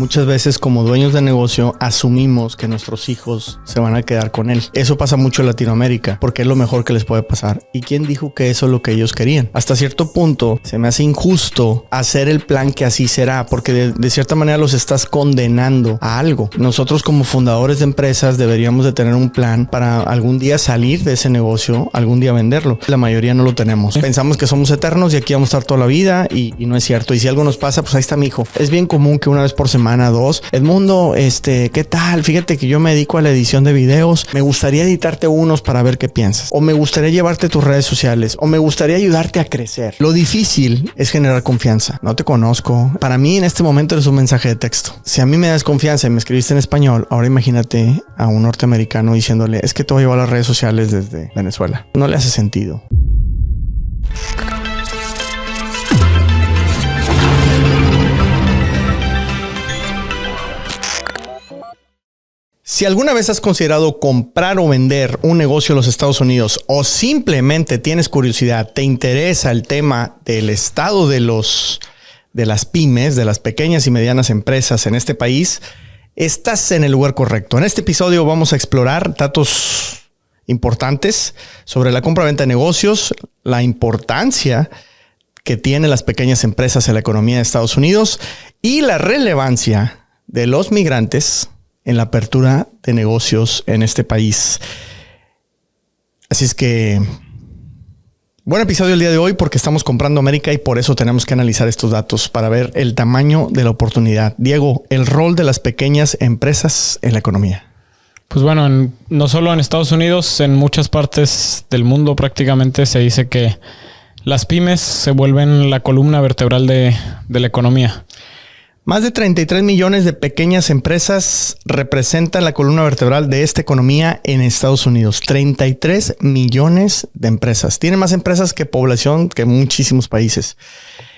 muchas veces como dueños de negocio asumimos que nuestros hijos se van a quedar con él. Eso pasa mucho en Latinoamérica porque es lo mejor que les puede pasar. ¿Y quién dijo que eso es lo que ellos querían? Hasta cierto punto se me hace injusto hacer el plan que así será, porque de cierta manera los estás condenando a algo. Nosotros como fundadores de empresas deberíamos de tener un plan para algún día salir de ese negocio, algún día venderlo. La mayoría no lo tenemos. Pensamos que somos eternos y aquí vamos a estar toda la vida y no es cierto. Y si algo nos pasa, pues ahí está mi hijo. Es bien común que una vez por semana, dos, Edmundo, ¿qué tal? Fíjate que yo me dedico a la edición de videos. Me gustaría editarte unos para ver qué piensas. O me gustaría llevarte tus redes sociales. O me gustaría ayudarte a crecer. Lo difícil es generar confianza. No te conozco. Para mí en este momento eres un mensaje de texto. Si a mí me das confianza y me escribiste en español, ahora imagínate a un norteamericano diciéndole, es que te voy a llevar a las redes sociales desde Venezuela. No le hace sentido. Si alguna vez has considerado comprar o vender un negocio en los Estados Unidos o simplemente tienes curiosidad, te interesa el tema del estado de las pymes, de las pequeñas y medianas empresas en este país, estás en el lugar correcto. En este episodio vamos a explorar datos importantes sobre la compra-venta de negocios, la importancia que tienen las pequeñas empresas en la economía de Estados Unidos y la relevancia de los migrantes en la apertura de negocios en este país. Así es que buen episodio el día de hoy porque estamos comprando América y por eso tenemos que analizar estos datos para ver el tamaño de la oportunidad. Diego, el rol de las pequeñas empresas en la economía. Pues bueno, no solo en Estados Unidos, en muchas partes del mundo prácticamente se dice que las pymes se vuelven la columna vertebral de la economía. Más de 33 millones de pequeñas empresas representan la columna vertebral de esta economía en Estados Unidos. 33 millones de empresas. Tienen más empresas que población que muchísimos países.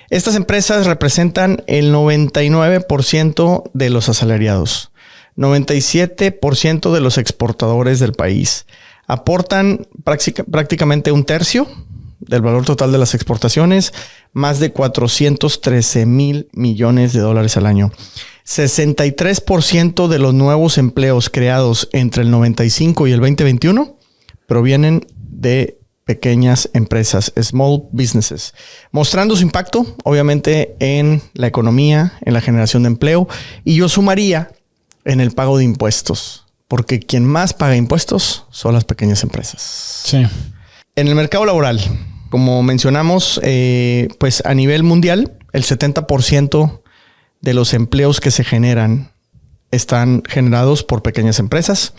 Estas empresas representan el 99% de los asalariados, 97% de los exportadores del país. Aportan prácticamente un tercio del valor total de las exportaciones, más de 413 mil millones de dólares al año. 63% de los nuevos empleos creados entre el 95 y el 2021 provienen de pequeñas empresas, small businesses, mostrando su impacto, obviamente, en la economía, en la generación de empleo, y yo sumaría en el pago de impuestos, porque quien más paga impuestos son las pequeñas empresas. Sí. En el mercado laboral, como mencionamos, pues a nivel mundial, el 70% de los empleos que se generan están generados por pequeñas empresas.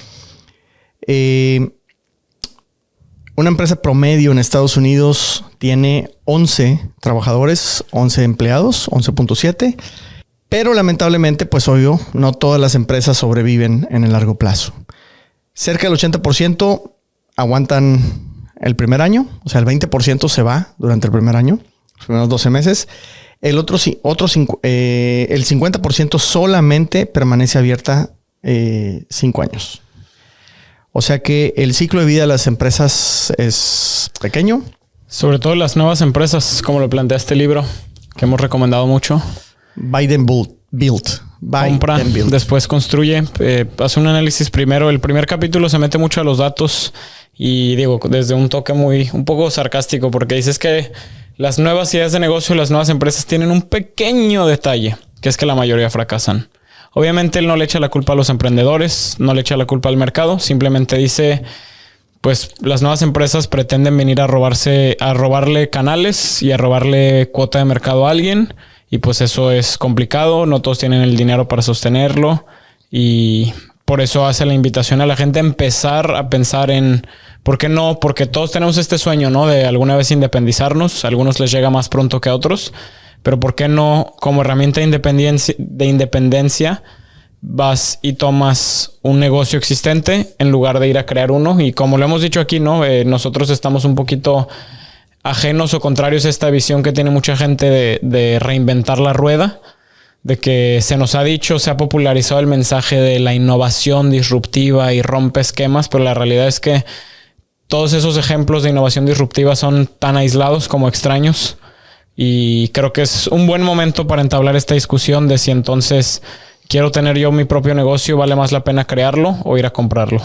Una empresa promedio en Estados Unidos tiene 11 trabajadores, 11 empleados, 11.7. Pero lamentablemente, pues obvio, no todas las empresas sobreviven en el largo plazo. Cerca del 80% aguantan el primer año, o sea, el 20% se va durante el primer año, los primeros 12 meses. El 50% solamente permanece abierta 5 años. O sea que el ciclo de vida de las empresas es pequeño. Sobre todo las nuevas empresas, como lo plantea este libro, que hemos recomendado mucho. Buy then build. Compra, después construye. Hace un análisis primero. El primer capítulo se mete mucho a los datos. Y digo, desde un toque un poco sarcástico, porque dices que las nuevas ideas de negocio, las nuevas empresas tienen un pequeño detalle, que es que la mayoría fracasan. Obviamente él no le echa la culpa a los emprendedores, no le echa la culpa al mercado, simplemente dice, pues las nuevas empresas pretenden venir a robarle canales y a robarle cuota de mercado a alguien, y pues eso es complicado, no todos tienen el dinero para sostenerlo, y por eso hace la invitación a la gente a empezar a pensar en ¿por qué no? Porque todos tenemos este sueño, ¿no? De alguna vez independizarnos. A algunos les llega más pronto que a otros. Pero ¿por qué no? Como herramienta de independencia, vas y tomas un negocio existente en lugar de ir a crear uno. Y como lo hemos dicho aquí, ¿no? Nosotros estamos un poquito ajenos o contrarios a esta visión que tiene mucha gente de reinventar la rueda. De que se nos ha dicho, se ha popularizado el mensaje de la innovación disruptiva y rompe esquemas, pero la realidad es que todos esos ejemplos de innovación disruptiva son tan aislados como extraños, y creo que es un buen momento para entablar esta discusión de si entonces quiero tener yo mi propio negocio, ¿vale más la pena crearlo o ir a comprarlo?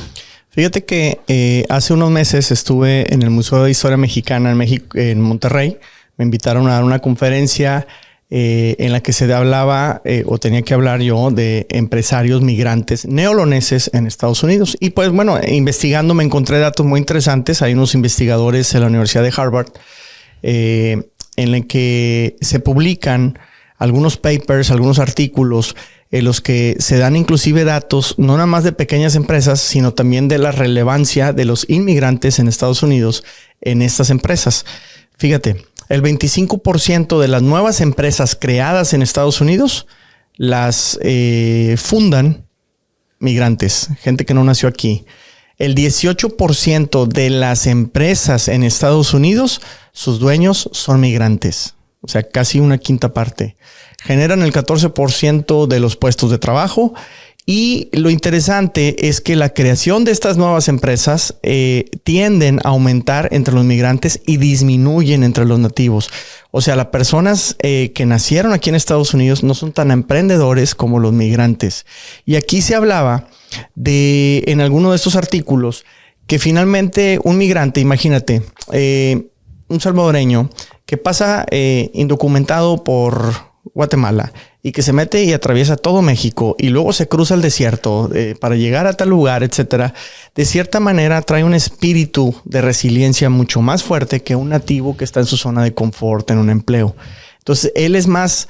Fíjate que hace unos meses estuve en el Museo de Historia Mexicana en México, en Monterrey. Me invitaron a dar una conferencia en la que se hablaba o tenía que hablar yo de empresarios migrantes neoloneses en Estados Unidos. Y pues bueno, investigando me encontré datos muy interesantes. Hay unos investigadores en la Universidad de Harvard en la que se publican algunos papers, algunos artículos en los que se dan inclusive datos no nada más de pequeñas empresas, sino también de la relevancia de los inmigrantes en Estados Unidos en estas empresas. Fíjate, el 25% de las nuevas empresas creadas en Estados Unidos las fundan migrantes, gente que no nació aquí. El 18% de las empresas en Estados Unidos, sus dueños son migrantes. O sea, casi una quinta parte. Generan el 14% de los puestos de trabajo. Y lo interesante es que la creación de estas nuevas empresas tienden a aumentar entre los migrantes y disminuyen entre los nativos. O sea, las personas que nacieron aquí en Estados Unidos no son tan emprendedores como los migrantes. Y aquí se hablaba en alguno de estos artículos, que finalmente un migrante, imagínate, un salvadoreño que pasa indocumentado por Guatemala y que se mete y atraviesa todo México y luego se cruza el desierto para llegar a tal lugar, etcétera, de cierta manera trae un espíritu de resiliencia mucho más fuerte que un nativo que está en su zona de confort, en un empleo. Entonces, él es más,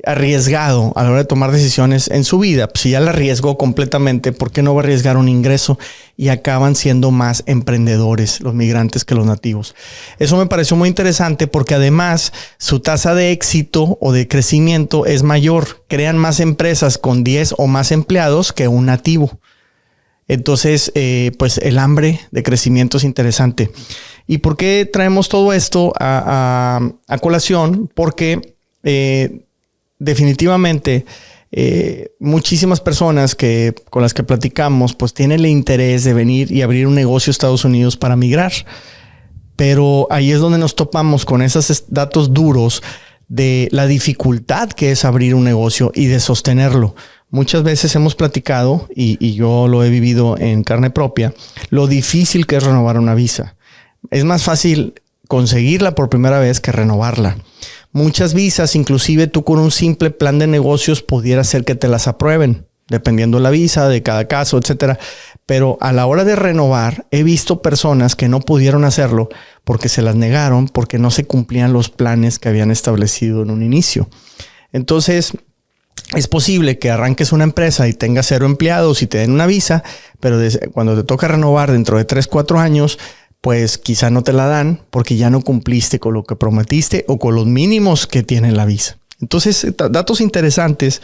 arriesgado a la hora de tomar decisiones en su vida. Si ya la arriesgó completamente, ¿por qué no va a arriesgar un ingreso? Y acaban siendo más emprendedores los migrantes que los nativos. Eso me pareció muy interesante porque además su tasa de éxito o de crecimiento es mayor. Crean más empresas con 10 o más empleados que un nativo. Entonces, pues el hambre de crecimiento es interesante. ¿Y por qué traemos todo esto a colación? Porque definitivamente muchísimas personas con las que platicamos pues tienen el interés de venir y abrir un negocio a Estados Unidos para migrar, pero ahí es donde nos topamos con esos datos duros de la dificultad que es abrir un negocio y de sostenerlo. Muchas veces hemos platicado y yo lo he vivido en carne propia, lo difícil que es renovar una visa. Es más fácil conseguirla por primera vez que renovarla. Muchas visas, inclusive tú con un simple plan de negocios pudiera ser que te las aprueben, dependiendo de la visa, de cada caso, etcétera. Pero a la hora de renovar, he visto personas que no pudieron hacerlo porque se las negaron, porque no se cumplían los planes que habían establecido en un inicio. Entonces, es posible que arranques una empresa y tengas 0 empleados y te den una visa, pero cuando te toca renovar dentro de 3, 4 años, pues quizá no te la dan porque ya no cumpliste con lo que prometiste o con los mínimos que tiene la visa. Entonces, datos interesantes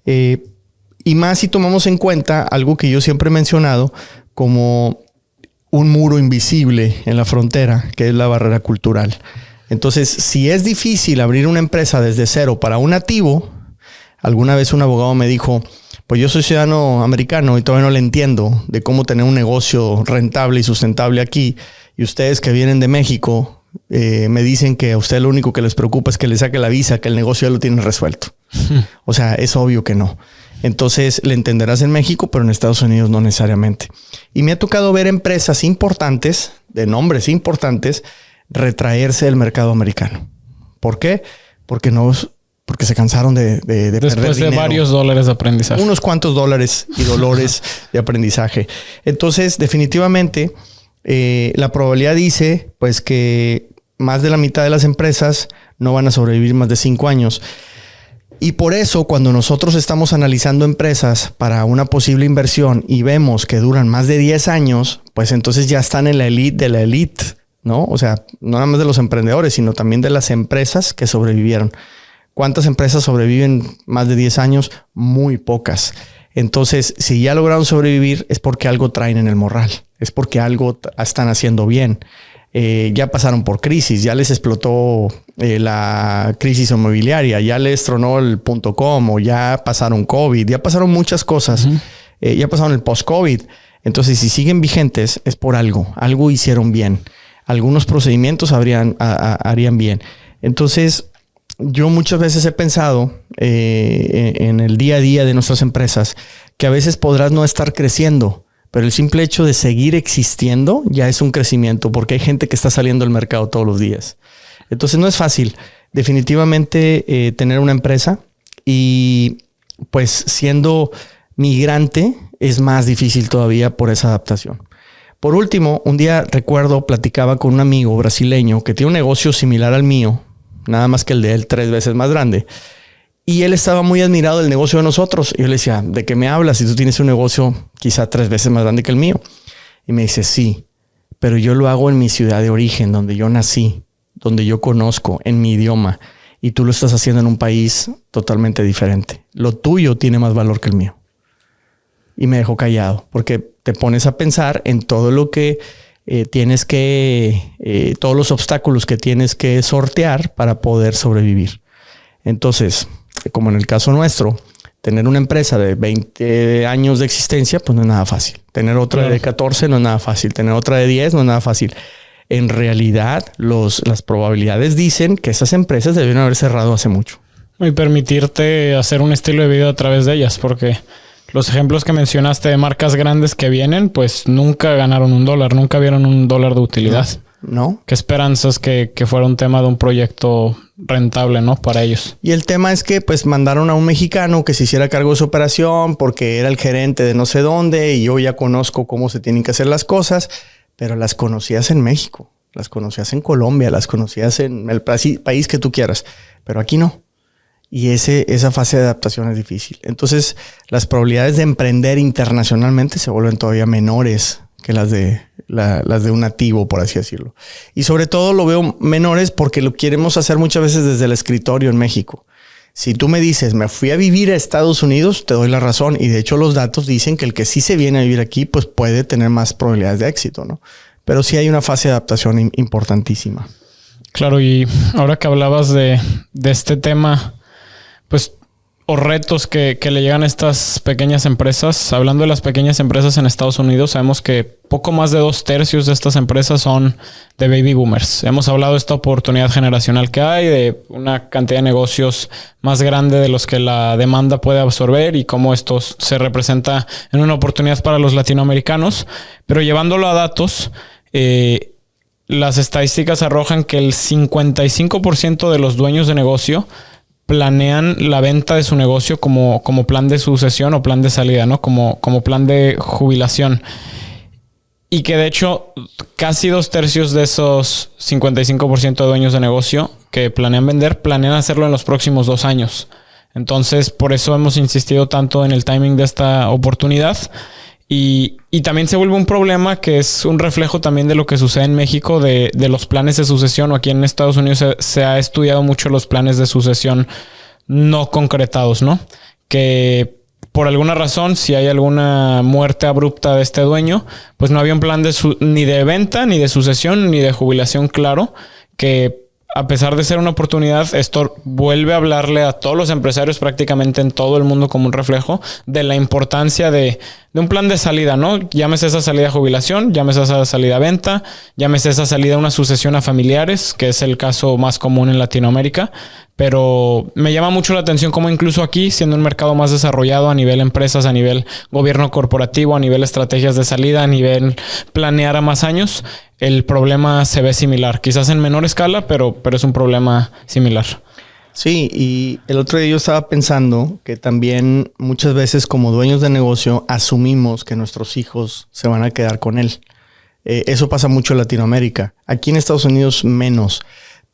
y más si tomamos en cuenta algo que yo siempre he mencionado como un muro invisible en la frontera, que es la barrera cultural. Entonces, si es difícil abrir una empresa desde cero para un nativo, alguna vez un abogado me dijo, pues yo soy ciudadano americano y todavía no le entiendo de cómo tener un negocio rentable y sustentable aquí. Y ustedes que vienen de México me dicen que a ustedes lo único que les preocupa es que le saque la visa, que el negocio ya lo tienen resuelto. O sea, es obvio que no. Entonces le entenderás en México, pero en Estados Unidos no necesariamente. Y me ha tocado ver empresas importantes, de nombres importantes, retraerse del mercado americano. ¿Por qué? Porque se cansaron de perder dinero. Después de varios dólares de aprendizaje. Unos cuantos dólares y dolores de aprendizaje. Entonces, definitivamente, la probabilidad dice pues que más de la mitad de las empresas no van a sobrevivir más de 5 años. Y por eso, cuando nosotros estamos analizando empresas para una posible inversión y vemos que duran más de 10 años, pues entonces ya están en la elite de la elite, ¿no? O sea, no nada más de los emprendedores, sino también de las empresas que sobrevivieron. ¿Cuántas empresas sobreviven más de 10 años? Muy pocas. Entonces, si ya lograron sobrevivir, es porque algo traen en el morral. Es porque algo están haciendo bien. Ya pasaron por crisis, ya les explotó la crisis inmobiliaria, ya les tronó el .com, o ya pasaron COVID, ya pasaron muchas cosas. Ya pasaron el post-COVID. Entonces, si siguen vigentes, es por algo. Algo hicieron bien. Algunos procedimientos harían bien. Entonces, yo muchas veces he pensado en el día a día de nuestras empresas que a veces podrás no estar creciendo, pero el simple hecho de seguir existiendo ya es un crecimiento porque hay gente que está saliendo al mercado todos los días. Entonces no es fácil definitivamente tener una empresa y pues siendo migrante es más difícil todavía por esa adaptación. Por último, un día recuerdo platicaba con un amigo brasileño que tiene un negocio similar al mío, nada más que el de él 3 veces más grande. Y él estaba muy admirado del negocio de nosotros. Y yo le decía, ¿de qué me hablas si tú tienes un negocio quizá 3 veces más grande que el mío? Y me dice, sí, pero yo lo hago en mi ciudad de origen, donde yo nací, donde yo conozco, en mi idioma. Y tú lo estás haciendo en un país totalmente diferente. Lo tuyo tiene más valor que el mío. Y me dejó callado, porque te pones a pensar en todo lo que tienes que, todos los obstáculos que tienes que sortear para poder sobrevivir. Entonces, como en el caso nuestro, tener una empresa de 20 años de existencia, pues no es nada fácil. Tener otra de 14 no es nada fácil. Tener otra de 10 no es nada fácil. En realidad, las probabilidades dicen que esas empresas debieron haber cerrado hace mucho. Y permitirte hacer un estilo de vida a través de ellas, porque los ejemplos que mencionaste de marcas grandes que vienen, pues nunca ganaron $1, nunca vieron $1 de utilidad. No. ¿Qué esperanzas que fuera un tema de un proyecto rentable, ¿no? Para ellos. Y el tema es que pues mandaron a un mexicano que se hiciera cargo de su operación porque era el gerente de no sé dónde y yo ya conozco cómo se tienen que hacer las cosas, pero las conocías en México, las conocías en Colombia, las conocías en el país que tú quieras, pero aquí no. Y esa fase de adaptación es difícil. Entonces, las probabilidades de emprender internacionalmente se vuelven todavía menores que las de un nativo, por así decirlo. Y sobre todo lo veo menores porque lo queremos hacer muchas veces desde el escritorio en México. Si tú me dices, me fui a vivir a Estados Unidos, te doy la razón. Y de hecho los datos dicen que el que sí se viene a vivir aquí, pues puede tener más probabilidades de éxito, ¿no? Pero sí hay una fase de adaptación importantísima. Claro, y ahora que hablabas de este tema, pues, o retos que le llegan a estas pequeñas empresas. Hablando de las pequeñas empresas en Estados Unidos, sabemos que poco más de 2/3 de estas empresas son de baby boomers. Hemos hablado de esta oportunidad generacional que hay, de una cantidad de negocios más grande de los que la demanda puede absorber y cómo esto se representa en una oportunidad para los latinoamericanos. Pero llevándolo a datos, las estadísticas arrojan que el 55% de los dueños de negocio planean la venta de su negocio como plan de sucesión o plan de salida, ¿no? Como plan de jubilación. Y que de hecho casi 2/3 de esos 55% de dueños de negocio que planean vender, planean hacerlo en los próximos 2 años. Entonces, por eso hemos insistido tanto en el timing de esta oportunidad. Y también se vuelve un problema que es un reflejo también de lo que sucede en México de los planes de sucesión, o aquí en Estados Unidos se ha estudiado mucho los planes de sucesión no concretados, ¿no? Que por alguna razón, si hay alguna muerte abrupta de este dueño, pues no había un plan ni de venta, ni de sucesión, ni de jubilación claro, que a pesar de ser una oportunidad, esto vuelve a hablarle a todos los empresarios prácticamente en todo el mundo como un reflejo de la importancia de un plan de salida, ¿no? Llámese esa salida a jubilación, llámese esa salida a venta, llámese esa salida a una sucesión a familiares, que es el caso más común en Latinoamérica. Pero me llama mucho la atención cómo incluso aquí, siendo un mercado más desarrollado a nivel empresas, a nivel gobierno corporativo, a nivel estrategias de salida, a nivel planear a más años, el problema se ve similar. Quizás en menor escala, pero es un problema similar. Sí, y el otro día yo estaba pensando que también muchas veces como dueños de negocio asumimos que nuestros hijos se van a quedar con él. Eso pasa mucho en Latinoamérica. Aquí en Estados Unidos menos.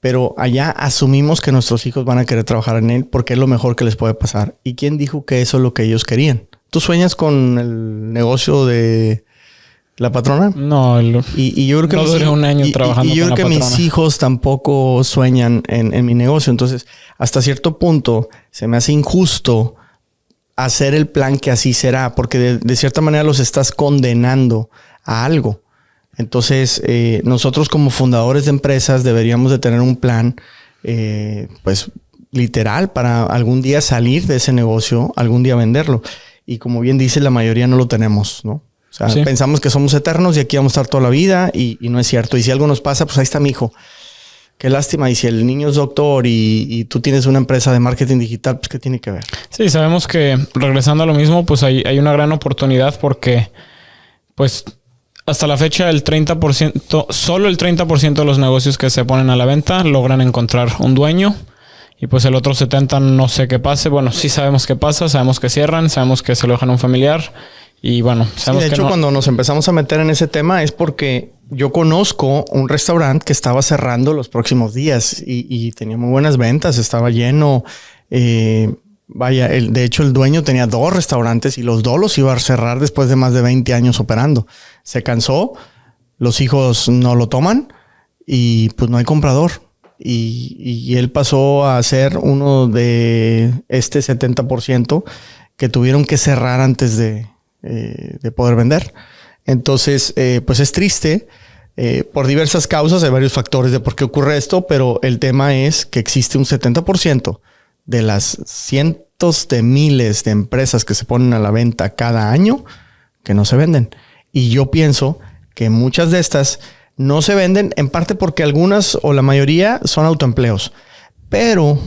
Pero allá asumimos que nuestros hijos van a querer trabajar en él porque es lo mejor que les puede pasar. ¿Y quién dijo que eso es lo que ellos querían? ¿Tú sueñas con el negocio de la patrona? No, y yo creo que no duré un año trabajando con la patrona. Y yo creo que mis hijos tampoco sueñan en mi negocio. Entonces, hasta cierto punto, se me hace injusto hacer el plan que así será, porque de cierta manera los estás condenando a algo. Entonces, nosotros como fundadores de empresas deberíamos de tener un plan, pues, literal para algún día salir de ese negocio, algún día venderlo. Y como bien dice, la mayoría no lo tenemos, ¿no? O sea, sí, pensamos que somos eternos y aquí vamos a estar toda la vida y no es cierto. Y si algo nos pasa, pues ahí está mi hijo. qué lástima. Y si el niño es doctor y tú tienes una empresa de marketing digital, pues ¿qué tiene que ver? Sí, sabemos que regresando a lo mismo, pues hay una gran oportunidad porque pues hasta la fecha el 30%, solo el 30% de los negocios que se ponen a la venta logran encontrar un dueño. Y pues el otro 70% no sé qué pase. Bueno, sí sabemos qué pasa, sabemos que cierran, sabemos que se lo dejan a un familiar. Y bueno, sabemos de hecho, que cuando nos empezamos a meter en ese tema es porque yo conozco un restaurante que estaba cerrando los próximos días y tenía muy buenas ventas, estaba lleno. De hecho, el dueño tenía 2 restaurantes y los 2 los iba a cerrar después de más de 20 años operando. Se cansó, los hijos no lo toman y pues no hay comprador. Y él pasó a ser uno de este 70% que tuvieron que cerrar antes de poder vender. Entonces, pues es triste por diversas causas. Hay varios factores de por qué ocurre esto, pero el tema es que existe un 70% de las cientos de miles de empresas que se ponen a la venta cada año que no se venden. Y yo pienso que muchas de estas no se venden en parte porque algunas o la mayoría son autoempleos. Pero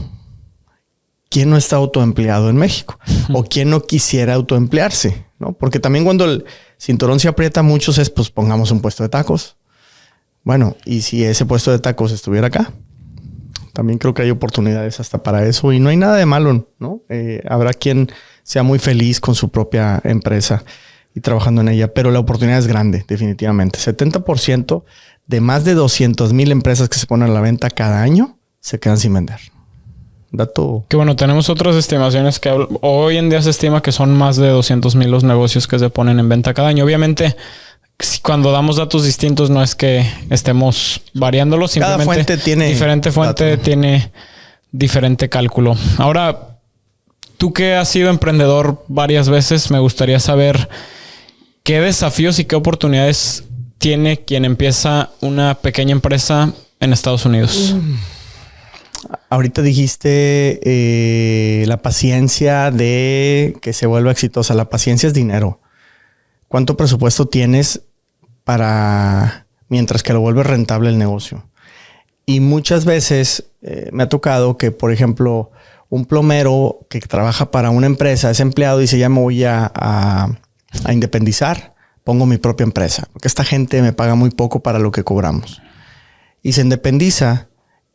¿quién no está autoempleado en México? ¿O quién no quisiera autoemplearse? ¿No? Porque también cuando el cinturón se aprieta, muchos es, pues pongamos un puesto de tacos. Bueno, y si ese puesto de tacos estuviera acá, también creo que hay oportunidades hasta para eso. Y no hay nada de malo, ¿no? Habrá quien sea muy feliz con su propia empresa y trabajando en ella, pero la oportunidad es grande, definitivamente. 70% de más de 200,000 empresas que se ponen a la venta cada año se quedan sin vender. Dato. Que bueno, tenemos otras estimaciones que hoy en día se estima que son más de 200,000 los negocios que se ponen en venta cada año. Obviamente, cuando damos datos distintos no es que estemos variándolos, simplemente cada fuente tiene diferente fuente dato. Tiene diferente cálculo. Ahora, tú que has sido emprendedor varias veces, me gustaría saber qué desafíos y qué oportunidades tiene quien empieza una pequeña empresa en Estados Unidos. Ahorita dijiste la paciencia de que se vuelva exitosa. La paciencia es dinero. ¿Cuánto presupuesto tienes para mientras que lo vuelves rentable el negocio? Y muchas veces me ha tocado que, por ejemplo, un plomero que trabaja para una empresa es empleado y dice, ya me voy a independizar, pongo mi propia empresa, porque esta gente me paga muy poco para lo que cobramos. Y se independiza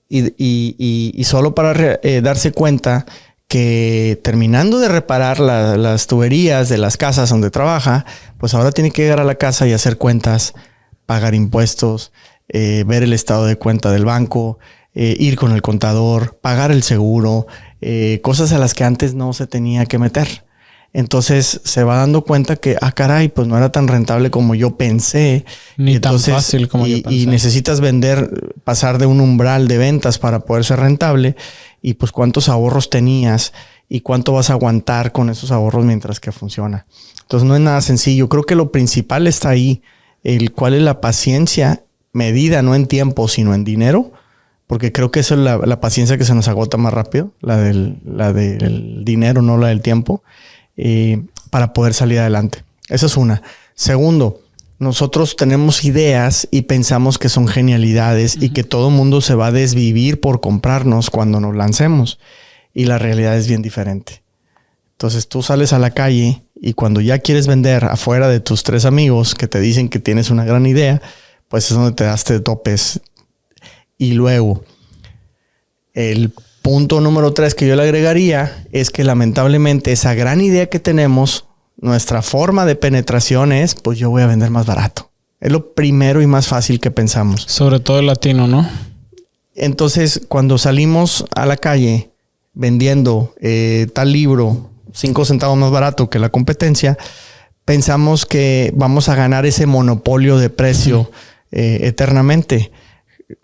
y solo para darse cuenta que terminando de reparar las tuberías de las casas donde trabaja, pues ahora tiene que llegar a la casa y hacer cuentas, pagar impuestos, ver el estado de cuenta del banco, ir con el contador, pagar el seguro, cosas a las que antes no se tenía que meter. Entonces se va dando cuenta que, caray, pues no era tan rentable como yo pensé. Ni entonces, tan fácil como yo pensé. Y necesitas pasar de un umbral de ventas para poder ser rentable. Y pues cuántos ahorros tenías y cuánto vas a aguantar con esos ahorros mientras que funciona. Entonces no es nada sencillo. Creo que lo principal está ahí. ¿Cuál es la paciencia medida no en tiempo, sino en dinero? Porque creo que eso es la paciencia que se nos agota más rápido. La del dinero, no la del tiempo. Para poder salir adelante. Esa es una. Segundo, nosotros tenemos ideas y pensamos que son genialidades y que todo mundo se va a desvivir por comprarnos cuando nos lancemos. Y la realidad es bien diferente. Entonces tú sales a la calle y cuando ya quieres vender afuera de tus 3 amigos que te dicen que tienes una gran idea, pues es donde te das topes. Y luego, el punto número 3 que yo le agregaría es que lamentablemente esa gran idea que tenemos, nuestra forma de penetración es, pues yo voy a vender más barato. Es lo primero y más fácil que pensamos. Sobre todo el latino, ¿no? Entonces, cuando salimos a la calle vendiendo tal libro 5 centavos más barato que la competencia, pensamos que vamos a ganar ese monopolio de precio eternamente.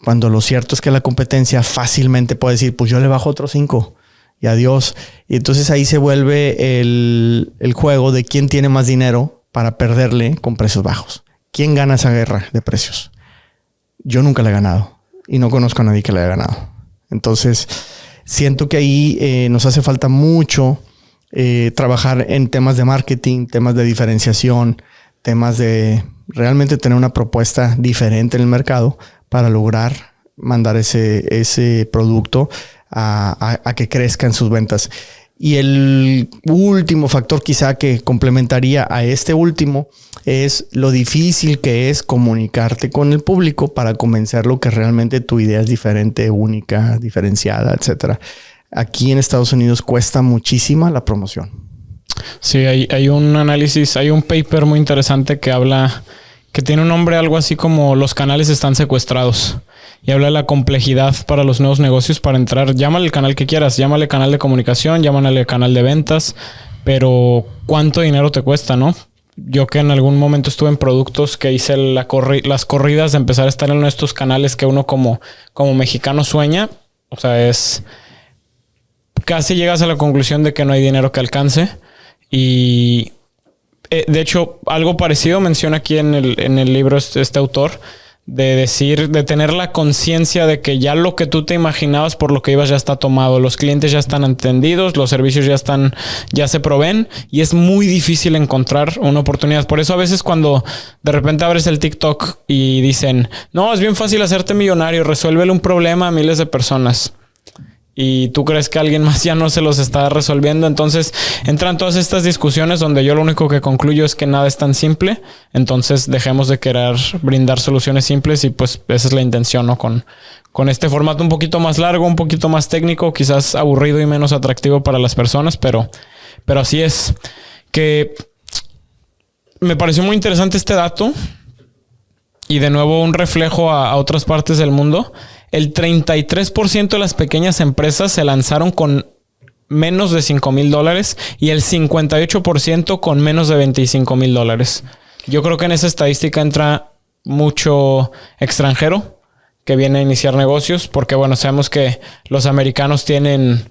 Cuando lo cierto es que la competencia fácilmente puede decir, pues yo le bajo otros 5 y adiós. Y entonces ahí se vuelve el juego de quién tiene más dinero para perderle con precios bajos. ¿Quién gana esa guerra de precios? Yo nunca la he ganado y no conozco a nadie que la haya ganado. Entonces siento que ahí nos hace falta mucho trabajar en temas de marketing, temas de diferenciación, temas de realmente tener una propuesta diferente en el mercado para lograr mandar ese producto a que crezcan sus ventas. Y el último factor quizá que complementaría a este último es lo difícil que es comunicarte con el público para convencerlo que realmente tu idea es diferente, única, diferenciada, etcétera. Aquí en Estados Unidos cuesta muchísima la promoción. Sí, hay un análisis, hay un paper muy interesante que habla, que tiene un nombre algo así como los canales están secuestrados. Y habla de la complejidad para los nuevos negocios para entrar. Llámale el canal que quieras, llámale canal de comunicación, llámale canal de ventas, pero ¿cuánto dinero te cuesta, no? Yo que en algún momento estuve en productos que hice las corridas de empezar a estar en estos canales que uno como mexicano sueña. O sea, es casi llegas a la conclusión de que no hay dinero que alcance. Y de hecho, algo parecido menciona aquí en el libro este autor, de tener la conciencia de que ya lo que tú te imaginabas por lo que ibas ya está tomado. Los clientes ya están entendidos, los servicios ya se proveen y es muy difícil encontrar una oportunidad. Por eso a veces cuando de repente abres el TikTok y dicen, no, es bien fácil hacerte millonario, resuélvele un problema a miles de personas. Y tú crees que alguien más ya no se los está resolviendo. Entonces entran todas estas discusiones donde yo lo único que concluyo es que nada es tan simple. Entonces dejemos de querer brindar soluciones simples y pues esa es la intención, ¿no? Con este formato un poquito más largo, un poquito más técnico, quizás aburrido y menos atractivo para las personas, pero así es. Que me pareció muy interesante este dato y de nuevo un reflejo a otras partes del mundo. El 33% de las pequeñas empresas se lanzaron con menos de $5,000 y el 58% con menos de $25,000. Yo creo que en esa estadística entra mucho extranjero que viene a iniciar negocios porque, bueno, sabemos que los americanos tienen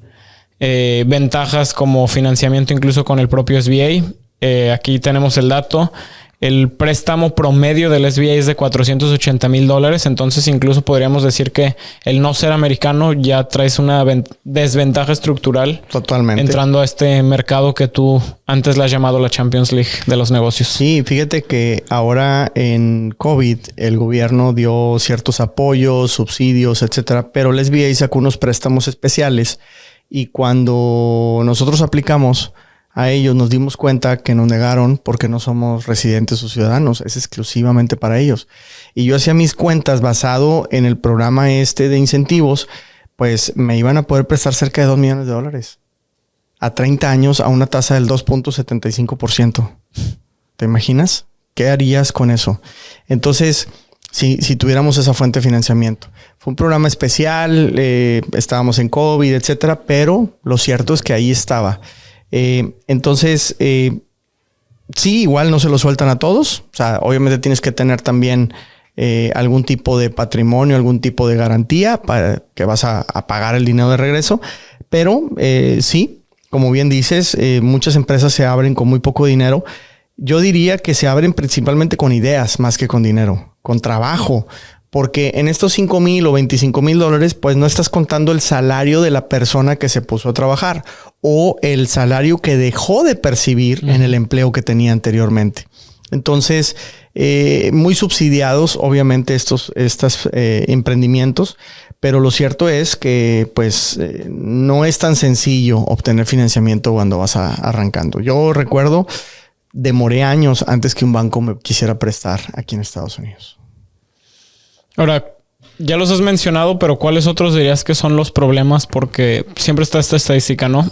ventajas como financiamiento incluso con el propio SBA. Aquí tenemos el dato. El préstamo promedio del SBA es de $480,000. Entonces incluso podríamos decir que el no ser americano ya traes una desventaja estructural. Totalmente. Entrando a este mercado que tú antes le has llamado la Champions League de los negocios. Sí, fíjate que ahora en COVID el gobierno dio ciertos apoyos, subsidios, etcétera. Pero el SBA sacó unos préstamos especiales y cuando nosotros aplicamos a ellos nos dimos cuenta que nos negaron porque no somos residentes o ciudadanos. Es exclusivamente para ellos. Y yo hacía mis cuentas basado en el programa de incentivos, pues me iban a poder prestar cerca de $2 millones a 30 años a una tasa del 2.75%. ¿Te imaginas? ¿Qué harías con eso? Entonces, si tuviéramos esa fuente de financiamiento. Fue un programa especial, estábamos en COVID, etcétera, pero lo cierto es que ahí estaba. Entonces, sí, igual no se lo sueltan a todos. O sea, obviamente tienes que tener también algún tipo de patrimonio, algún tipo de garantía para que vas a pagar el dinero de regreso. Pero sí, como bien dices, muchas empresas se abren con muy poco dinero. Yo diría que se abren principalmente con ideas más que con dinero, con trabajo. Porque en estos $5,000 o $25,000, pues no estás contando el salario de la persona que se puso a trabajar o el salario que dejó de percibir en el empleo que tenía anteriormente. Entonces, muy subsidiados, obviamente, estos emprendimientos, pero lo cierto es que, pues, no es tan sencillo obtener financiamiento cuando vas arrancando. Yo recuerdo, demoré años antes que un banco me quisiera prestar aquí en Estados Unidos. Ahora, ya los has mencionado, pero ¿cuáles otros dirías que son los problemas? Porque siempre está esta estadística, ¿no?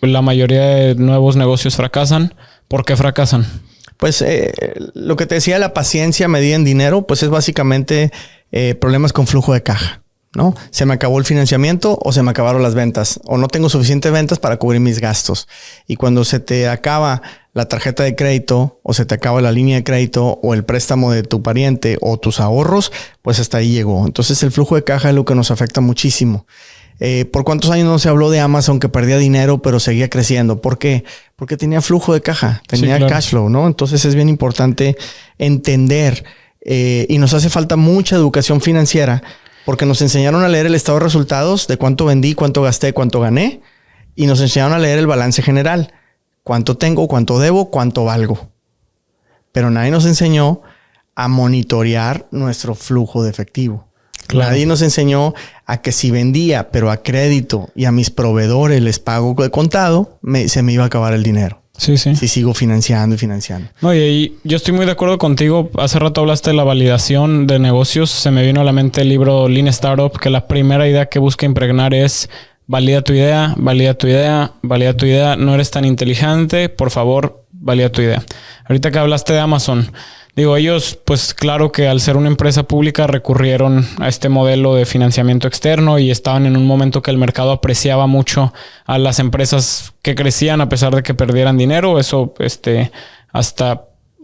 La mayoría de nuevos negocios fracasan. ¿Por qué fracasan? Pues lo que te decía, la paciencia medida en dinero, pues es básicamente problemas con flujo de caja, ¿no? Se me acabó el financiamiento o se me acabaron las ventas o no tengo suficientes ventas para cubrir mis gastos. Y cuando se te acaba la tarjeta de crédito o se te acaba la línea de crédito o el préstamo de tu pariente o tus ahorros, pues hasta ahí llegó. Entonces el flujo de caja es lo que nos afecta muchísimo. ¿Por cuántos años no se habló de Amazon que perdía dinero pero seguía creciendo? ¿Por qué? Porque tenía flujo de caja, tenía cash flow, ¿no? Entonces es bien importante entender y nos hace falta mucha educación financiera porque nos enseñaron a leer el estado de resultados de cuánto vendí, cuánto gasté, cuánto gané y nos enseñaron a leer el balance general. Cuánto tengo, cuánto debo, cuánto valgo. Pero nadie nos enseñó a monitorear nuestro flujo de efectivo. Claro. Nadie nos enseñó a que si vendía, pero a crédito y a mis proveedores les pago de contado, se me iba a acabar el dinero. Sí. Si sigo financiando y financiando. Oye, y yo estoy muy de acuerdo contigo. Hace rato hablaste de la validación de negocios. Se me vino a la mente el libro Lean Startup, que la primera idea que busca impregnar es valida tu idea, valida tu idea, valida tu idea. No eres tan inteligente, por favor, valida tu idea. Ahorita que hablaste de Amazon, digo, ellos, pues claro que al ser una empresa pública recurrieron a este modelo de financiamiento externo y estaban en un momento que el mercado apreciaba mucho a las empresas que crecían a pesar de que perdieran dinero. Eso,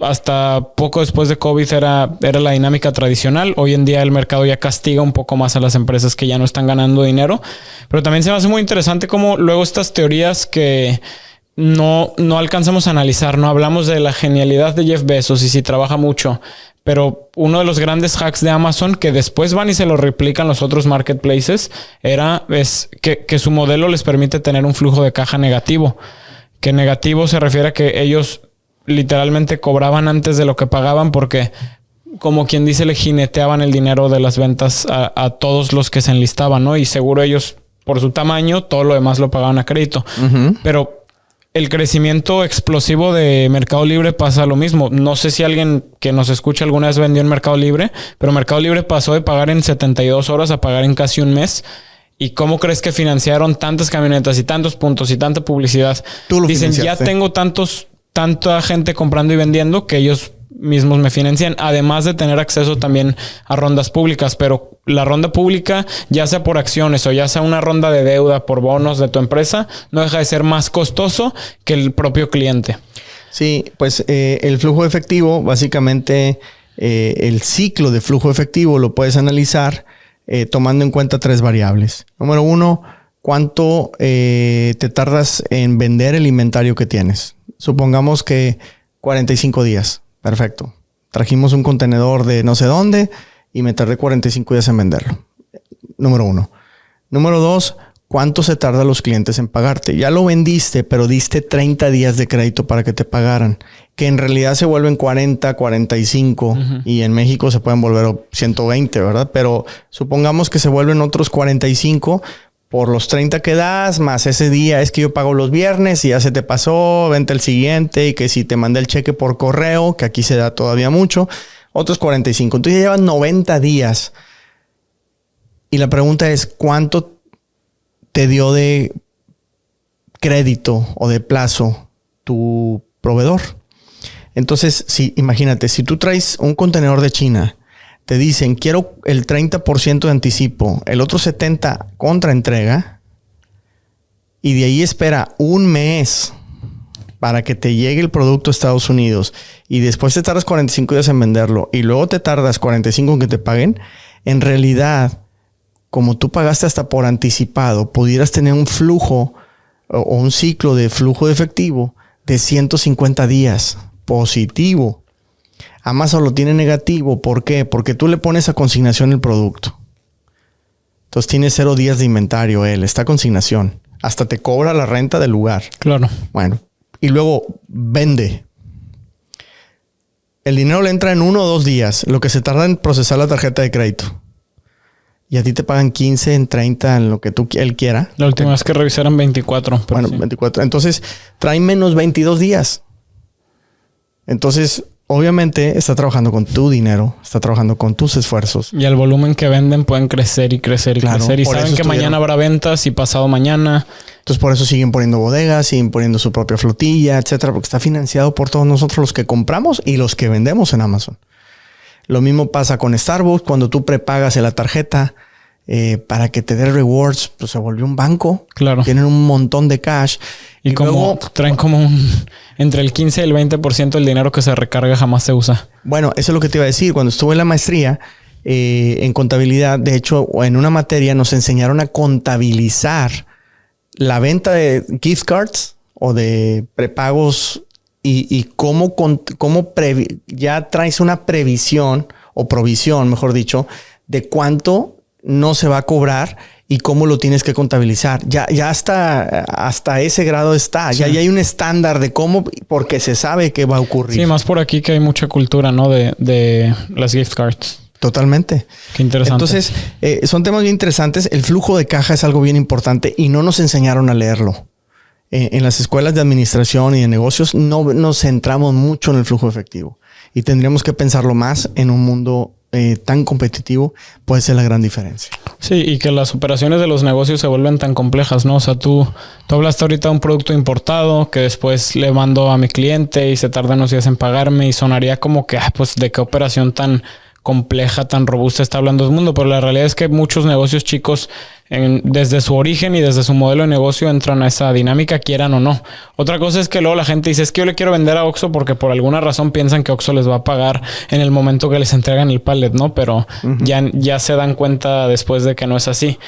hasta poco después de COVID era la dinámica tradicional. Hoy en día el mercado ya castiga un poco más a las empresas que ya no están ganando dinero. Pero también se me hace muy interesante cómo luego estas teorías que no alcanzamos a analizar, no hablamos de la genialidad de Jeff Bezos y si trabaja mucho, pero uno de los grandes hacks de Amazon que después van y se lo replican los otros marketplaces es que su modelo les permite tener un flujo de caja negativo. Que negativo se refiere a que ellos literalmente cobraban antes de lo que pagaban porque, como quien dice, le jineteaban el dinero de las ventas a todos los que se enlistaban, ¿no? Y seguro ellos, por su tamaño, todo lo demás lo pagaban a crédito. Uh-huh. Pero el crecimiento explosivo de Mercado Libre pasa lo mismo. No sé si alguien que nos escucha alguna vez vendió en Mercado Libre, pero Mercado Libre pasó de pagar en 72 horas a pagar en casi un mes. ¿Y cómo crees que financiaron tantas camionetas y tantos puntos y tanta publicidad? Tú lo dicen, ya tengo tanta gente comprando y vendiendo que ellos mismos me financian, además de tener acceso también a rondas públicas. Pero la ronda pública, ya sea por acciones o ya sea una ronda de deuda por bonos de tu empresa, no deja de ser más costoso que el propio cliente. Sí, pues el flujo efectivo, básicamente el ciclo de flujo efectivo lo puedes analizar tomando en cuenta 3 variables. Número 1, ¿cuánto te tardas en vender el inventario que tienes? Supongamos que 45 días. Perfecto. Trajimos un contenedor de no sé dónde y me tardé 45 días en venderlo. Número 1. Número 2, ¿cuánto se tarda los clientes en pagarte? Ya lo vendiste, pero diste 30 días de crédito para que te pagaran. Que en realidad se vuelven 40, 45 uh-huh. Y en México se pueden volver 120, ¿verdad? Pero supongamos que se vuelven otros 45 por los 30 que das, más ese día es que yo pago los viernes y ya se te pasó, vente el siguiente y que si te mandé el cheque por correo, que aquí se da todavía mucho, otros 45. Entonces ya llevan 90 días. Y la pregunta es, ¿cuánto te dio de crédito o de plazo tu proveedor? Entonces, imagínate, si tú traes un contenedor de China, te dicen, quiero el 30% de anticipo, el otro 70% contra entrega, y de ahí espera un mes para que te llegue el producto a Estados Unidos, y después te tardas 45 días en venderlo, y luego te tardas 45 en que te paguen. En realidad, como tú pagaste hasta por anticipado, pudieras tener un flujo o un ciclo de flujo de efectivo de 150 días positivo. Amazon lo tiene negativo. ¿Por qué? Porque tú le pones a consignación el producto. Entonces tiene 0 días de inventario él. Está a consignación. Hasta te cobra la renta del lugar. Claro. Bueno. Y luego vende. El dinero le entra en 1 o 2 días. Lo que se tarda en procesar la tarjeta de crédito. Y a ti te pagan 15, en 30, en lo que él quiera. La última vez que revisaron 24. Bueno, sí. 24. Entonces trae menos 22 días. Entonces, obviamente está trabajando con tu dinero, está trabajando con tus esfuerzos. Y el volumen que venden pueden crecer y crecer y crecer. Y saben que mañana habrá ventas y pasado mañana. Entonces por eso siguen poniendo bodegas, siguen poniendo su propia flotilla, etcétera, porque está financiado por todos nosotros los que compramos y los que vendemos en Amazon. Lo mismo pasa con Starbucks. Cuando tú prepagas en la tarjeta para que te dé rewards, pues se volvió un banco. Claro. Tienen un montón de cash. Y como luego, traen como entre el 15 y el 20% del dinero que se recarga jamás se usa. Bueno, eso es lo que te iba a decir. Cuando estuve en la maestría en contabilidad, de hecho, en una materia nos enseñaron a contabilizar la venta de gift cards o de prepagos y cómo ya traes una previsión o provisión, mejor dicho, de cuánto no se va a cobrar y cómo lo tienes que contabilizar. Ya hasta ese grado está. Sí. Ya hay un estándar de cómo, porque se sabe que va a ocurrir. Sí, más por aquí que hay mucha cultura, ¿no? De las gift cards. Totalmente. Qué interesante. Entonces, son temas bien interesantes. El flujo de caja es algo bien importante y no nos enseñaron a leerlo. En las escuelas de administración y de negocios no nos centramos mucho en el flujo efectivo y tendríamos que pensarlo más en un mundo tan competitivo. Puede ser la gran diferencia. Sí, y que las operaciones de los negocios se vuelven tan complejas, ¿no? O sea, tú hablaste ahorita de un producto importado que después le mando a mi cliente y se tarda unos días en pagarme y sonaría como que, pues, ¿de qué operación tan compleja, tan robusta está hablando el mundo? Pero la realidad es que muchos negocios chicos desde su origen y desde su modelo de negocio entran a esa dinámica, quieran o no. Otra cosa es que luego la gente dice, es que yo le quiero vender a Oxxo porque por alguna razón piensan que Oxxo les va a pagar en el momento que les entregan el pallet, ¿no? Pero ya se dan cuenta después de que no es así.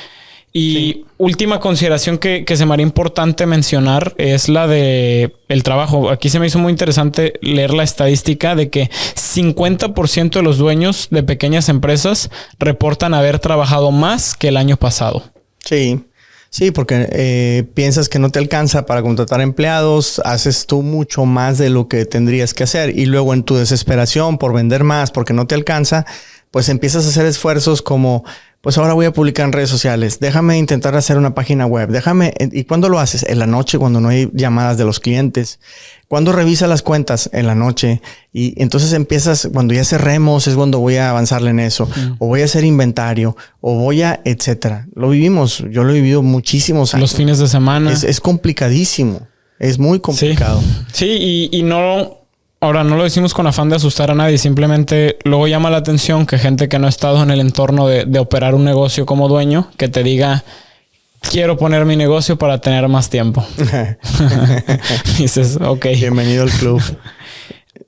Y última consideración que se me haría importante mencionar es la de el trabajo. Aquí se me hizo muy interesante leer la estadística de que 50% de los dueños de pequeñas empresas reportan haber trabajado más que el año pasado. Sí, porque piensas que no te alcanza para contratar empleados, haces tú mucho más de lo que tendrías que hacer y luego en tu desesperación por vender más porque no te alcanza, pues empiezas a hacer esfuerzos como... Pues ahora voy a publicar en redes sociales. Déjame intentar hacer una página web. ¿Y cuándo lo haces? En la noche, cuando no hay llamadas de los clientes. ¿Cuándo revisas las cuentas? En la noche. Y entonces empiezas, cuando ya cerremos, es cuando voy a avanzarle en eso. O voy a hacer inventario. O voy a, etcétera. Lo vivimos. Yo lo he vivido muchísimos años. Los fines de semana. Es complicadísimo. Es muy complicado. Sí, y no... Ahora, no lo decimos con afán de asustar a nadie, simplemente luego llama la atención que gente que no ha estado en el entorno de operar un negocio como dueño, que te diga, quiero poner mi negocio para tener más tiempo. Dices, ok. Bienvenido al club.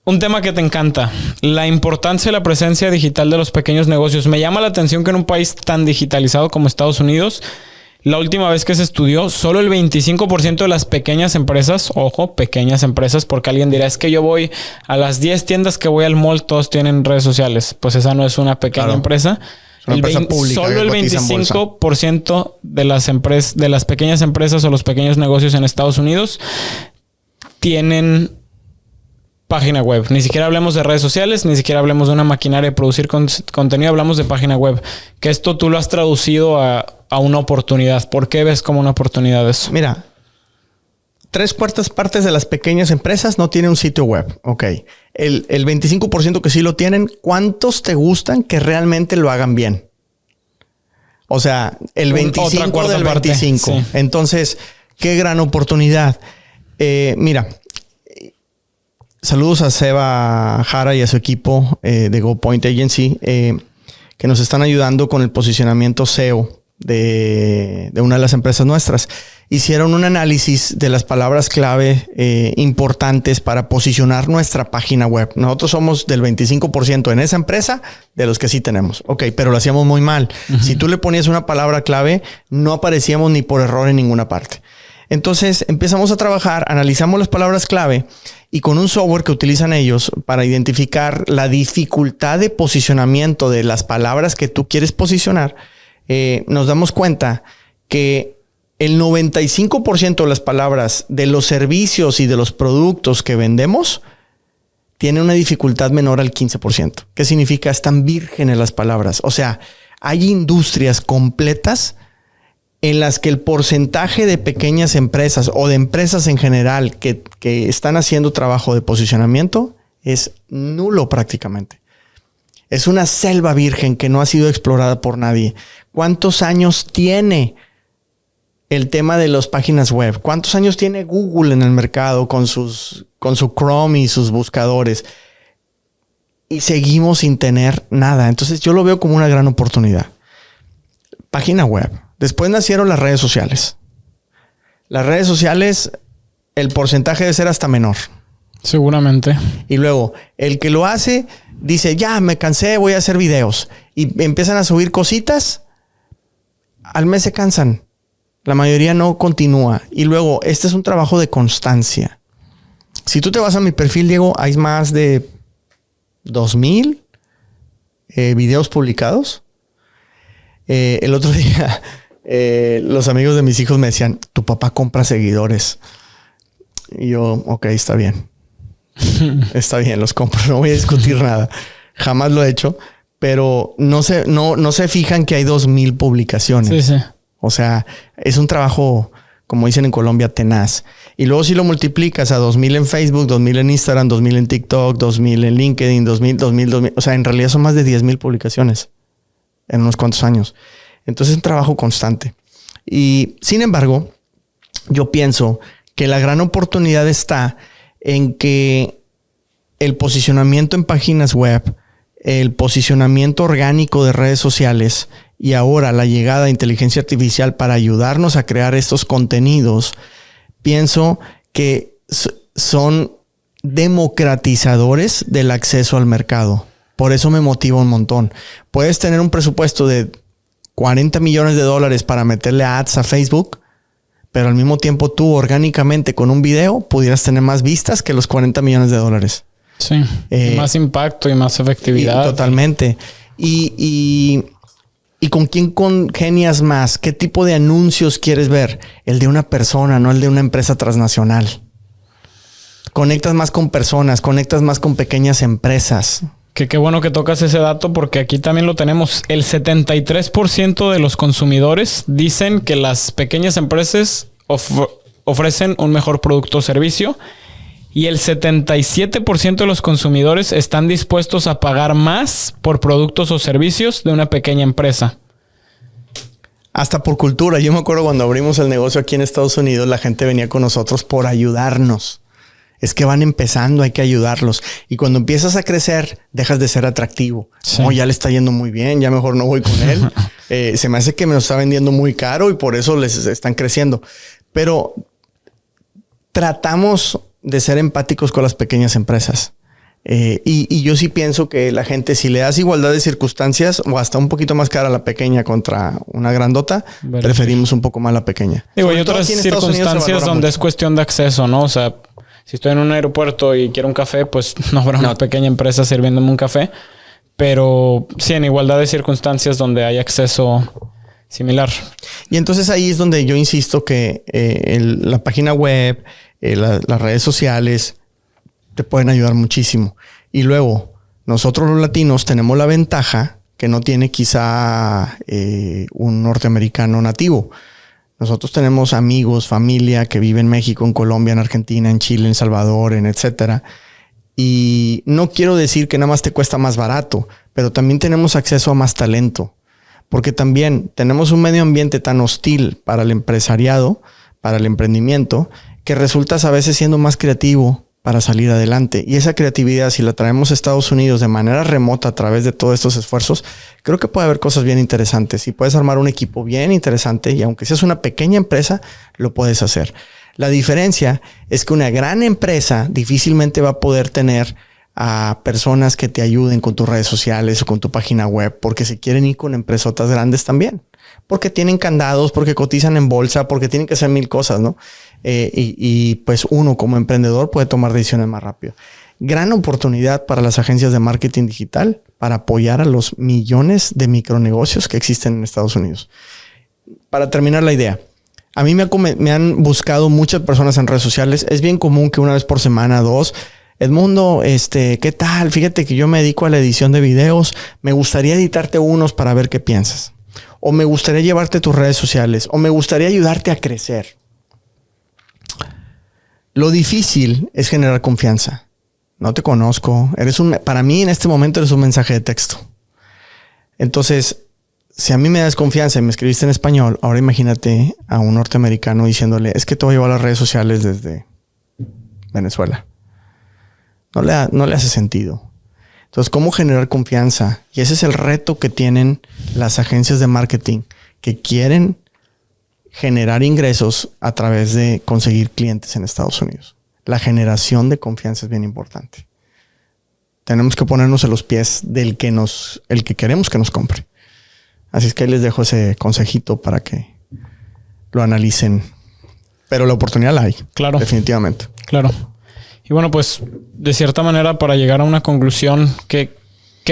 Un tema que te encanta, la importancia de la presencia digital de los pequeños negocios. Me llama la atención que en un país tan digitalizado como Estados Unidos, la última vez que se estudió, solo el 25% de las pequeñas empresas, ojo, pequeñas empresas, porque alguien dirá, es que yo voy a las 10 tiendas que voy al mall, todos tienen redes sociales. Pues esa no es una pequeña empresa. Es una empresa pública. Solo el 25% de las pequeñas empresas o los pequeños negocios en Estados Unidos tienen página web. Ni siquiera hablemos de redes sociales, ni siquiera hablemos de una maquinaria de producir contenido, hablamos de página web. Que esto tú lo has traducido a una oportunidad. ¿Por qué ves como una oportunidad eso? Mira, 3/4 partes de las pequeñas empresas no tienen un sitio web. Ok. El 25% que sí lo tienen, ¿cuántos te gustan que realmente lo hagan bien? O sea, el 25 del 25. Sí. Entonces, qué gran oportunidad. Mira, saludos a Seba Jara y a su equipo de GoPoint Agency que nos están ayudando con el posicionamiento SEO de una de las empresas nuestras. Hicieron un análisis de las palabras clave importantes para posicionar nuestra página web. Nosotros somos del 25% en esa empresa de los que sí tenemos. Ok, pero lo hacíamos muy mal. Si tú le ponías una palabra clave, no aparecíamos ni por error en ninguna parte. Entonces empezamos a trabajar, analizamos las palabras clave y con un software que utilizan ellos para identificar la dificultad de posicionamiento de las palabras que tú quieres posicionar, nos damos cuenta que el 95% de las palabras de los servicios y de los productos que vendemos tiene una dificultad menor al 15%. ¿Qué significa? Están vírgenes las palabras. O sea, hay industrias completas en las que el porcentaje de pequeñas empresas o de empresas en general que están haciendo trabajo de posicionamiento es nulo prácticamente. Es una selva virgen que no ha sido explorada por nadie. ¿Cuántos años tiene el tema de las páginas web? ¿Cuántos años tiene Google en el mercado con su Chrome y sus buscadores? Y seguimos sin tener nada. Entonces yo lo veo como una gran oportunidad. Página web. Después nacieron las redes sociales. Las redes sociales, el porcentaje debe ser hasta menor. Seguramente. Y luego, el que lo hace, dice, ya me cansé, voy a hacer videos. Y empiezan a subir cositas. Al mes se cansan. La mayoría no continúa. Y luego, este es un trabajo de constancia. Si tú te vas a mi perfil, Diego, hay más de 2,000 videos publicados. El otro día, los amigos de mis hijos me decían, tu papá compra seguidores. Y yo, ok, está bien. Está bien, los compro. No voy a discutir nada. Jamás lo he hecho. pero no se fijan que hay 2,000 publicaciones. Sí. O sea, es un trabajo, como dicen en Colombia, tenaz. Y luego si lo multiplicas a 2,000 en Facebook, 2,000 en Instagram, 2,000 en TikTok, 2,000 en LinkedIn, 2,000. O sea, en realidad son más de 10,000 publicaciones en unos cuantos años. Entonces es un trabajo constante. Y sin embargo, yo pienso que la gran oportunidad está en que el posicionamiento en páginas web, el posicionamiento orgánico de redes sociales y ahora la llegada de inteligencia artificial para ayudarnos a crear estos contenidos, pienso que son democratizadores del acceso al mercado. Por eso me motiva un montón. Puedes tener un presupuesto de $40 millones para meterle ads a Facebook, pero al mismo tiempo tú orgánicamente con un video pudieras tener más vistas que los $40 millones. Sí, más impacto y más efectividad. Totalmente. ¿Y con quién congenias más? ¿Qué tipo de anuncios quieres ver? El de una persona, no el de una empresa transnacional. Conectas más con personas, conectas más con pequeñas empresas. Qué bueno que tocas ese dato porque aquí también lo tenemos. El 73% de los consumidores dicen que las pequeñas empresas ofrecen un mejor producto o servicio. Y el 77% de los consumidores están dispuestos a pagar más por productos o servicios de una pequeña empresa. Hasta por cultura. Yo me acuerdo cuando abrimos el negocio aquí en Estados Unidos, la gente venía con nosotros por ayudarnos. Es que van empezando, hay que ayudarlos. Y cuando empiezas a crecer, dejas de ser atractivo. Sí. Oh, ya le está yendo muy bien, ya mejor no voy con él. Se me hace que me lo está vendiendo muy caro y por eso les están creciendo. Pero tratamos de ser empáticos con las pequeñas empresas. Y yo sí pienso que la gente, si le das igualdad de circunstancias o hasta un poquito más cara a la pequeña contra una grandota, preferimos un poco más la pequeña. Digo, hay otras circunstancias donde es cuestión de acceso, ¿no? O sea, si estoy en un aeropuerto y quiero un café, pues no habrá una pequeña empresa sirviéndome un café. Pero sí, en igualdad de circunstancias donde hay acceso similar. Y entonces ahí es donde yo insisto que la página web, las redes sociales te pueden ayudar muchísimo. Y luego, nosotros los latinos tenemos la ventaja que no tiene quizá un norteamericano nativo. Nosotros tenemos amigos, familia que vive en México, en Colombia, en Argentina, en Chile, en Salvador, en etcétera. Y no quiero decir que nada más te cuesta más barato, pero también tenemos acceso a más talento. Porque también tenemos un medio ambiente tan hostil para el empresariado, para el emprendimiento, que resultas a veces siendo más creativo para salir adelante. Y esa creatividad, si la traemos a Estados Unidos de manera remota a través de todos estos esfuerzos, creo que puede haber cosas bien interesantes y puedes armar un equipo bien interesante y aunque seas una pequeña empresa, lo puedes hacer. La diferencia es que una gran empresa difícilmente va a poder tener a personas que te ayuden con tus redes sociales o con tu página web porque se quieren ir con empresotas grandes también. Porque tienen candados, porque cotizan en bolsa, porque tienen que hacer 1,000 cosas, ¿no? Y pues uno como emprendedor puede tomar decisiones más rápido. Gran oportunidad para las agencias de marketing digital para apoyar a los millones de micronegocios que existen en Estados Unidos. Para terminar la idea, a mí me han buscado muchas personas en redes sociales. Es bien común que una vez por semana, 2, Edmundo, ¿qué tal? Fíjate que yo me dedico a la edición de videos. Me gustaría editarte unos para ver qué piensas. O me gustaría llevarte tus redes sociales. O me gustaría ayudarte a crecer. Lo difícil es generar confianza. No te conozco. Para mí en este momento eres un mensaje de texto. Entonces, si a mí me das confianza y me escribiste en español, ahora imagínate a un norteamericano diciéndole, es que te voy a llevar a las redes sociales desde Venezuela. No le hace sentido. Entonces, ¿cómo generar confianza? Y ese es el reto que tienen las agencias de marketing que quieren generar ingresos a través de conseguir clientes en Estados Unidos. La generación de confianza es bien importante. Tenemos que ponernos en los pies del el que queremos que nos compre. Así es que ahí les dejo ese consejito para que lo analicen. Pero la oportunidad la hay. Claro. Definitivamente. Claro. Y bueno, pues de cierta manera para llegar a una conclusión, ¿qué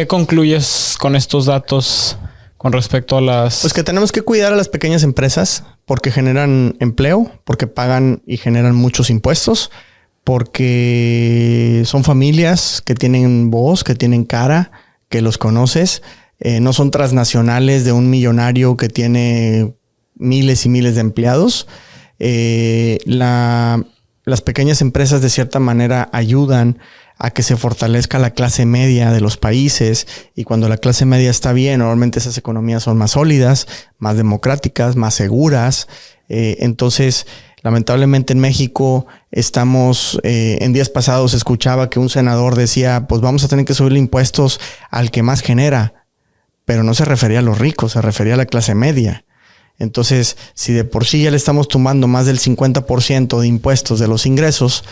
concluyes con estos datos con respecto a las...? Pues que tenemos que cuidar a las pequeñas empresas porque generan empleo, porque pagan y generan muchos impuestos, porque son familias que tienen voz, que tienen cara, que los conoces. No son transnacionales de un millonario que tiene miles y miles de empleados. Las pequeñas empresas de cierta manera ayudan a que se fortalezca la clase media de los países, y cuando la clase media está bien, normalmente esas economías son más sólidas, más democráticas, más seguras. Entonces, lamentablemente en México estamos, en días pasados escuchaba que un senador decía, pues vamos a tener que subirle impuestos al que más genera, pero no se refería a los ricos, se refería a la clase media. Entonces, si de por sí ya le estamos tumbando más del 50% de impuestos de los ingresos,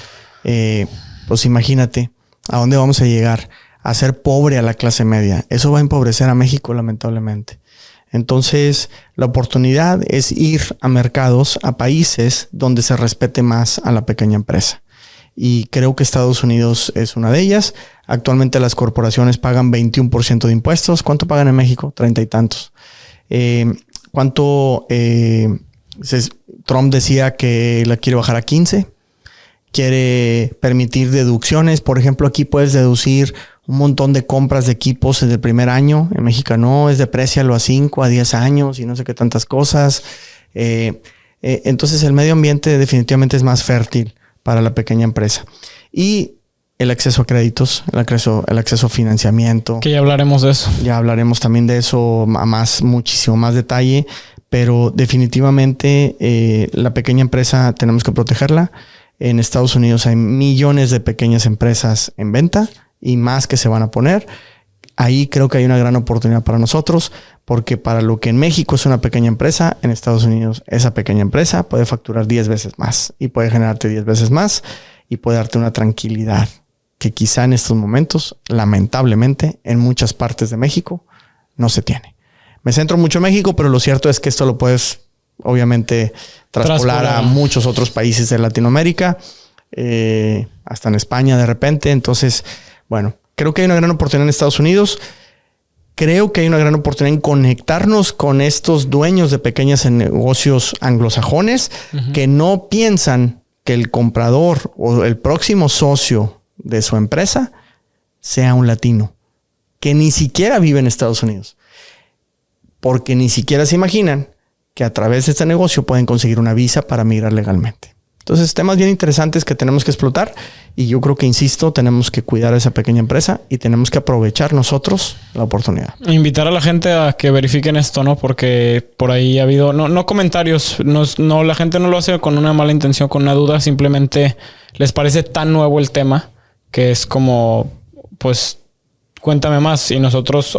pues imagínate a dónde vamos a llegar, a hacer pobre a la clase media. Eso va a empobrecer a México, lamentablemente. Entonces, la oportunidad es ir a mercados, a países donde se respete más a la pequeña empresa. Y creo que Estados Unidos es una de ellas. Actualmente las corporaciones pagan 21% de impuestos. ¿Cuánto pagan en México? 30 y tantos. Trump decía que la quiere bajar a 15. Quiere permitir deducciones. Por ejemplo, aquí puedes deducir un montón de compras de equipos en el primer año. En México no, es deprécialo a 5, a 10 años y no sé qué tantas cosas. Entonces el medio ambiente definitivamente es más fértil para la pequeña empresa. Y el acceso a créditos, el acceso a financiamiento. Que ya hablaremos de eso. Ya hablaremos también de eso a muchísimo más detalle. Pero definitivamente la pequeña empresa tenemos que protegerla. En Estados Unidos hay millones de pequeñas empresas en venta y más que se van a poner. Ahí creo que hay una gran oportunidad para nosotros, porque para lo que en México es una pequeña empresa, en Estados Unidos esa pequeña empresa puede facturar 10 veces más y puede generarte 10 veces más y puede darte una tranquilidad que quizá en estos momentos, lamentablemente, en muchas partes de México no se tiene. Me centro mucho en México, pero lo cierto es que esto lo puedes obviamente traspolar a muchos otros países de Latinoamérica, hasta en España de repente. Entonces, bueno, creo que hay una gran oportunidad en Estados Unidos. Creo que hay una gran oportunidad en conectarnos con estos dueños de pequeños negocios anglosajones que no piensan que el comprador o el próximo socio de su empresa sea un latino que ni siquiera vive en Estados Unidos, porque ni siquiera se imaginan que a través de este negocio pueden conseguir una visa para migrar legalmente. Entonces, temas bien interesantes que tenemos que explotar, y yo creo que, insisto, tenemos que cuidar a esa pequeña empresa y tenemos que aprovechar nosotros la oportunidad. Invitar a la gente a que verifiquen esto, ¿no? Porque por ahí ha habido, no comentarios, no, la gente no lo hace con una mala intención, con una duda, simplemente les parece tan nuevo el tema que es como, pues, cuéntame más, y nosotros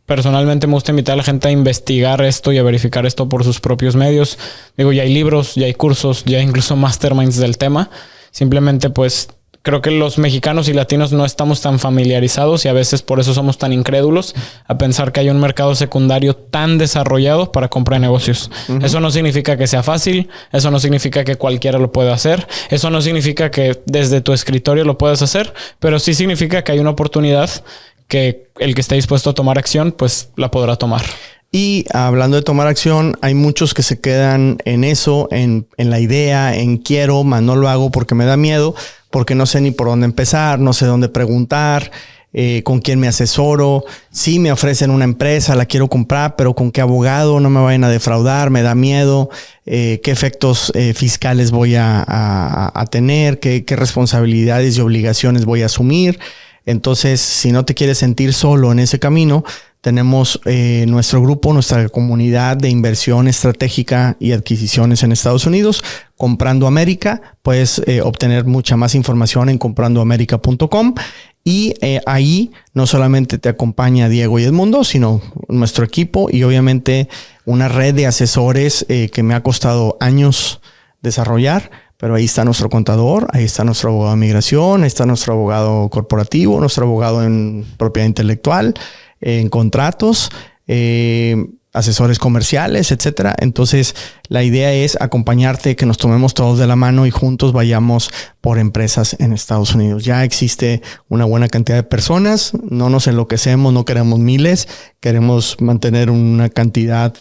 personalmente me gusta invitar a la gente a investigar esto y a verificar esto por sus propios medios. Digo, ya hay libros, ya hay cursos, ya hay incluso masterminds del tema. Simplemente, pues, creo que los mexicanos y latinos no estamos tan familiarizados y a veces por eso somos tan incrédulos a pensar que hay un mercado secundario tan desarrollado para compra de negocios. Eso no significa que sea fácil. Eso no significa que cualquiera lo pueda hacer. Eso no significa que desde tu escritorio lo puedas hacer, pero sí significa que hay una oportunidad que el que esté dispuesto a tomar acción, pues la podrá tomar. Y hablando de tomar acción, hay muchos que se quedan en eso, en la idea, en quiero, mas no lo hago porque me da miedo, porque no sé ni por dónde empezar, no sé dónde preguntar, con quién me asesoro. Sí me ofrecen una empresa, la quiero comprar, pero con qué abogado, no me vayan a defraudar, me da miedo, qué efectos fiscales voy a tener, qué responsabilidades y obligaciones voy a asumir. Entonces, si no te quieres sentir solo en ese camino, tenemos nuestro grupo, nuestra comunidad de inversión estratégica y adquisiciones en Estados Unidos, Comprando América. Puedes obtener mucha más información en comprandoamerica.com. Y ahí no solamente te acompaña Diego y Edmundo, sino nuestro equipo y obviamente una red de asesores que me ha costado años desarrollar. Pero ahí está nuestro contador, ahí está nuestro abogado de migración, ahí está nuestro abogado corporativo, nuestro abogado en propiedad intelectual, en contratos, asesores comerciales, etcétera. Entonces, la idea es acompañarte, que nos tomemos todos de la mano y juntos vayamos por empresas en Estados Unidos. Ya existe una buena cantidad de personas, no nos enloquecemos, no queremos miles, queremos mantener una cantidad,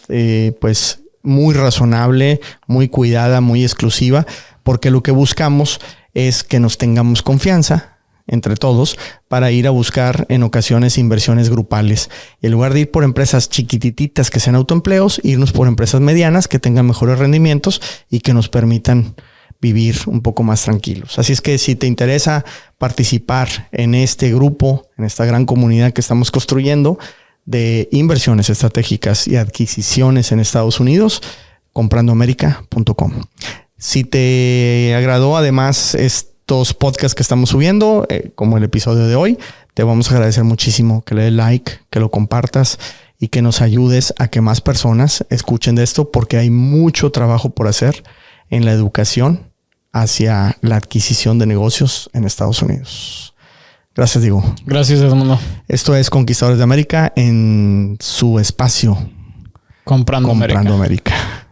pues, muy razonable, muy cuidada, muy exclusiva, porque lo que buscamos es que nos tengamos confianza entre todos para ir a buscar en ocasiones inversiones grupales. Y en lugar de ir por empresas chiquititas que sean autoempleos, irnos por empresas medianas que tengan mejores rendimientos y que nos permitan vivir un poco más tranquilos. Así es que si te interesa participar en este grupo, en esta gran comunidad que estamos construyendo de inversiones estratégicas y adquisiciones en Estados Unidos, comprandoamerica.com. Si te agradó además estos podcasts que estamos subiendo, como el episodio de hoy, te vamos a agradecer muchísimo que le des like, que lo compartas y que nos ayudes a que más personas escuchen de esto, porque hay mucho trabajo por hacer en la educación hacia la adquisición de negocios en Estados Unidos. Gracias, Diego. Gracias, Edmundo. Esto es Conquistadores de América en su espacio Comprando América. América.